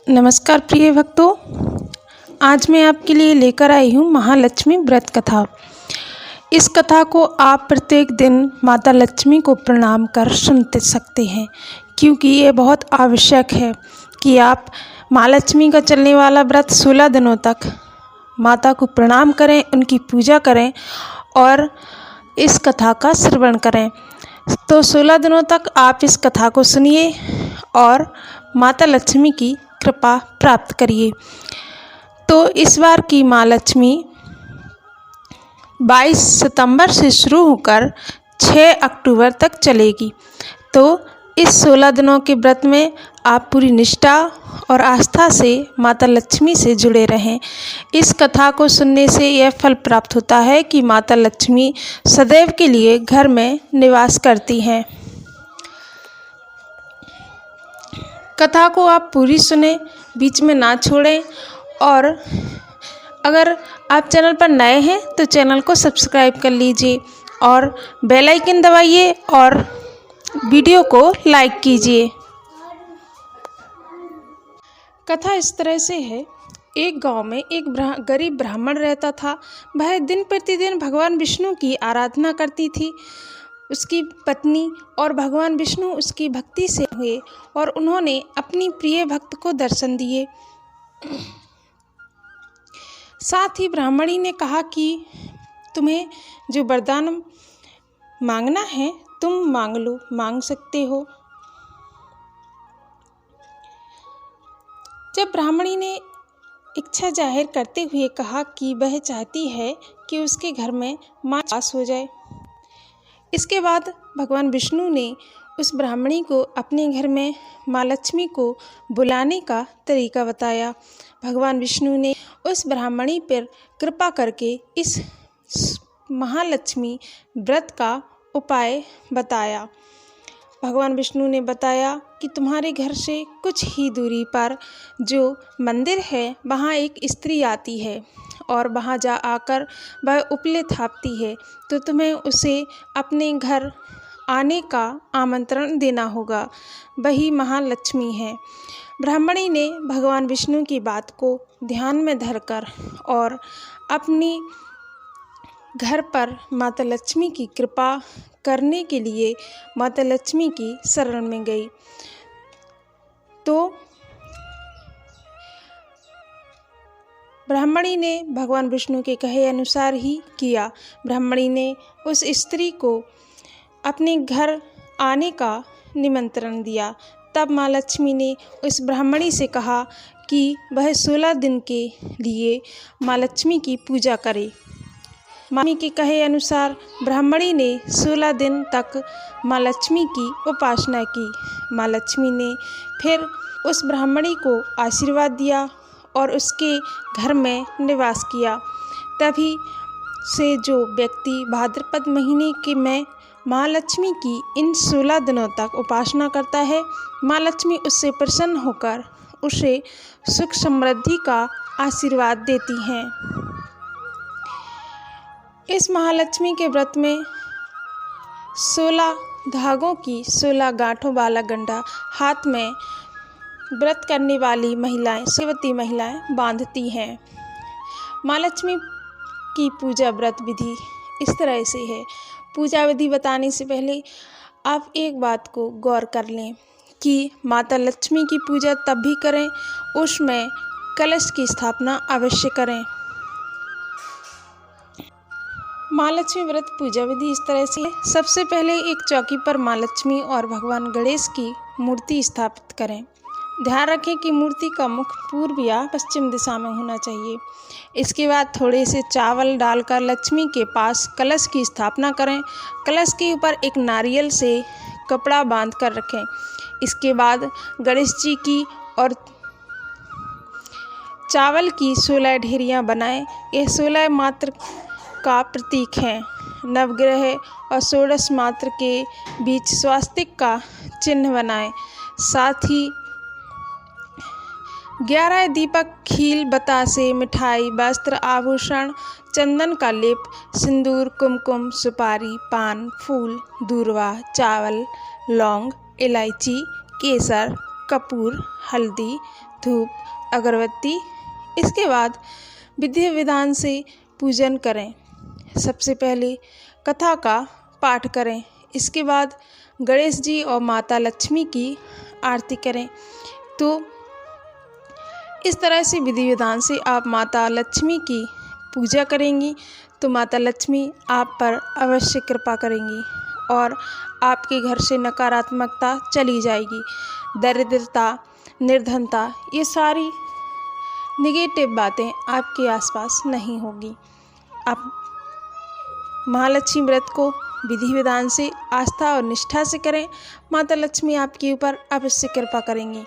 नमस्कार प्रिय भक्तों, आज मैं आपके लिए लेकर आई हूँ महालक्ष्मी व्रत कथा। इस कथा को आप प्रत्येक दिन माता लक्ष्मी को प्रणाम कर सुन सकते हैं, क्योंकि ये बहुत आवश्यक है कि आप माँ लक्ष्मी का चलने वाला व्रत 16 दिनों तक माता को प्रणाम करें, उनकी पूजा करें और इस कथा का श्रवण करें। तो 16 दिनों तक आप इस कथा को सुनिए और माता लक्ष्मी की कृपा प्राप्त करिए। तो इस बार की माँ लक्ष्मी 22 सितंबर से शुरू होकर 6 अक्टूबर तक चलेगी। तो इस 16 दिनों के व्रत में आप पूरी निष्ठा और आस्था से माता लक्ष्मी से जुड़े रहें। इस कथा को सुनने से यह फल प्राप्त होता है कि माता लक्ष्मी सदैव के लिए घर में निवास करती हैं। कथा को आप पूरी सुने, बीच में ना छोड़ें और अगर आप चैनल पर नए हैं तो चैनल को सब्सक्राइब कर लीजिए और बेल आइकन दबाइए और वीडियो को लाइक कीजिए। कथा इस तरह से है। एक गांव में एक गरीब ब्राह्मण रहता था। वह दिन प्रतिदिन भगवान विष्णु की आराधना करती थी। उसकी पत्नी और भगवान विष्णु उसकी भक्ति से हुए और उन्होंने अपनी प्रिय भक्त को दर्शन दिए। साथ ही ब्राह्मणी ने कहा कि तुम्हें जो वरदान मांगना है तुम मांग लो, मांग सकते हो। जब ब्राह्मणी ने इच्छा जाहिर करते हुए कहा कि वह चाहती है कि उसके घर में माँ वास हो जाए, इसके बाद भगवान विष्णु ने उस ब्राह्मणी को अपने घर में माँ लक्ष्मी को बुलाने का तरीका बताया। भगवान विष्णु ने उस ब्राह्मणी पर कृपा करके इस महालक्ष्मी व्रत का उपाय बताया। भगवान विष्णु ने बताया कि तुम्हारे घर से कुछ ही दूरी पर जो मंदिर है वहाँ एक स्त्री आती है और वहाँ जा आकर वह उपले थापती है, तो तुम्हें उसे अपने घर आने का आमंत्रण देना होगा। वही महालक्ष्मी है। ब्राह्मणी ने भगवान विष्णु की बात को ध्यान में धरकर और अपनी घर पर माता लक्ष्मी की कृपा करने के लिए माता लक्ष्मी की शरण में गई। तो ब्राह्मणी ने भगवान विष्णु के कहे अनुसार ही किया। ब्राह्मणी ने उस स्त्री को अपने घर आने का निमंत्रण दिया। तब माँ लक्ष्मी ने उस ब्राह्मणी से कहा कि वह 16 दिन के लिए माँ लक्ष्मी की पूजा करे। मामी के कहे अनुसार ब्राह्मणी ने 16 दिन तक माँ लक्ष्मी की उपासना की। माँ लक्ष्मी ने फिर उस ब्राह्मणी को आशीर्वाद दिया और उसके घर में निवास किया। तभी से जो व्यक्ति भाद्रपद महीने के में महालक्ष्मी की इन 16 दिनों तक उपासना करता है, माँ लक्ष्मी उससे प्रसन्न होकर उसे सुख समृद्धि का आशीर्वाद देती हैं। इस महालक्ष्मी के व्रत में 16 धागों की 16 गांठों वाला गंडा हाथ में व्रत करने वाली महिलाएं, सेवती महिलाएं बांधती हैं। माँ लक्ष्मी की पूजा व्रत विधि इस तरह से है। पूजा विधि बताने से पहले आप एक बात को गौर कर लें कि माता लक्ष्मी की पूजा तब भी करें, उसमें कलश की स्थापना अवश्य करें। माँ लक्ष्मी व्रत पूजा विधि इस तरह से है। सबसे पहले एक चौकी पर माँ लक्ष्मी और भगवान गणेश की मूर्ति स्थापित करें। ध्यान रखें कि मूर्ति का मुख पूर्व या पश्चिम दिशा में होना चाहिए। इसके बाद थोड़े से चावल डालकर लक्ष्मी के पास कलश की स्थापना करें। कलश के ऊपर एक नारियल से कपड़ा बांध कर रखें। इसके बाद गणेश जी की और चावल की 16 ढेरियाँ बनाएं। यह 16 मात्र का प्रतीक है। नवग्रह और षोडश मात्र के बीच स्वास्तिक का चिन्ह बनाएं। साथ ही 11 दीपक, खील, बतासे, मिठाई, वस्त्र, आभूषण, चंदन का लेप, सिंदूर, कुमकुम, सुपारी, पान, फूल, दूर्वा, चावल, लौंग, इलायची, केसर, कपूर, हल्दी, धूप, अगरबत्ती। इसके बाद विधि विधान से पूजन करें। सबसे पहले कथा का पाठ करें। इसके बाद गणेश जी और माता लक्ष्मी की आरती करें। तो इस तरह से विधि विधान से आप माता लक्ष्मी की पूजा करेंगी तो माता लक्ष्मी आप पर अवश्य कृपा करेंगी और आपके घर से नकारात्मकता चली जाएगी। दरिद्रता, निर्धनता, ये सारी नेगेटिव बातें आपके आसपास नहीं होगी। आप महालक्ष्मी व्रत को विधि विधान से, आस्था और निष्ठा से करें। माता लक्ष्मी आपके ऊपर अवश्य कृपा करेंगी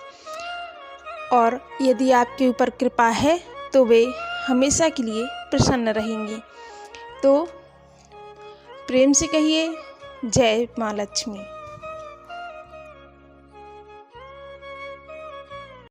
और यदि आपके ऊपर कृपा है तो वे हमेशा के लिए प्रसन्न रहेंगी। तो प्रेम से कहिए, जय माँ लक्ष्मी।